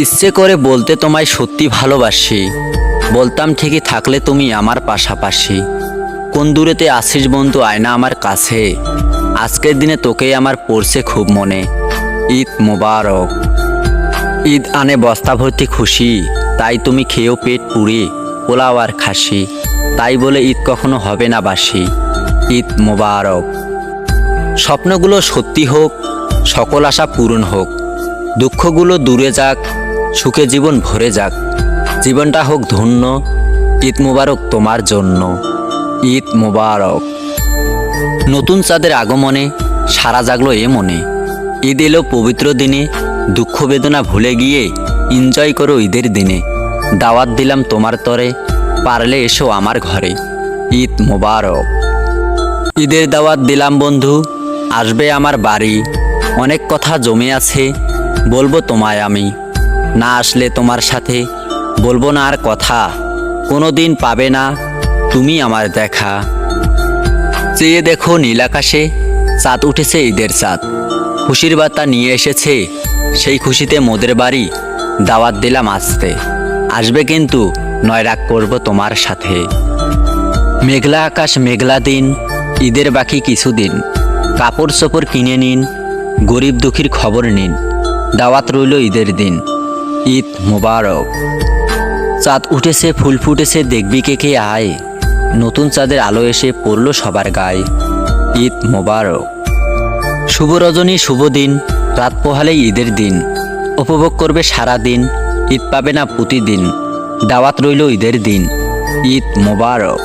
ইচ্ছে করে বলতে তোমায় সত্যি ভালোবাসি, বলতাম ঠিকই থাকলে তুমি আমার পাশাপাশি। কোন দূরেতে আসিস বন্ধু, আয়না আমার কাছে, আজকের দিনে তোকেই আমার পড়ছে খুব মনে। ঈদ মোবারক। ঈদ আনে বস্তা ভর্তি খুশি, তাই তুমি খেয়েও পেট পুড়ে পোলাও আর খাসি, তাই বলে ঈদ কখনো হবে না বাসি। ঈদ মোবারক। স্বপ্নগুলো সত্যি হোক, সকল আশা পূরণ হোক, দুঃখগুলো দূরে যাক, সুখে জীবন ভরে যাক, জীবনটা হোক ধন্য। ঈদ মোবারক তোমার জন্য। ঈদ মোবারক। নতুন চাঁদের আগমনে সারা জাগলো এ মনে, ঈদ এলো পবিত্র দিনে, দুঃখ বেদনা ভুলে গিয়ে এনজয় করো ঈদের দিনে। দাওয়াত দিলাম তোমার তরে, পারলে এসো আমার ঘরে। ঈদ মোবারক। ঈদের দাওয়াত দিলাম বন্ধু, আসবে আমার বাড়ি, অনেক কথা জমে আছে, বলবো তোমায় আমি। না আসলে তোমার সাথে বলবো না আর কথা, কোনো দিন পাবে না তুমি আমার দেখা। চেয়ে দেখো নীল আকাশে, চাঁদ উঠেছে ঈদের চাঁদ, খুশির বার্তা নিয়ে এসেছে, সেই খুশিতে মোদের বাড়ি দাওয়াত দিলাম আসতে। আসবে কিন্তু নয়, রাগ করবো তোমার সাথে। মেঘলা আকাশ মেঘলা দিন, ঈদের বাকি কিছুদিন, কাপড় চোপড় কিনে নিন, গরিব দুঃখীর খবর নিন, দাওয়াত রইল ঈদের দিন। ঈদ মোবারক। চাঁদ উঠেছে ফুল ফুটেছে দেখবি কে কে আয়, নতুন চাঁদের আলো এসে পড়ল সবার গায়ে। ঈদ মোবারক। শুভ রজনী শুভ দিন, রাত পোহালেই ঈদের দিন, উপভোগ করবে সারা দিন, ঈদ পাবে না প্রতিদিন, দাওয়াত রইল ঈদের দিন। ঈদ মোবারক।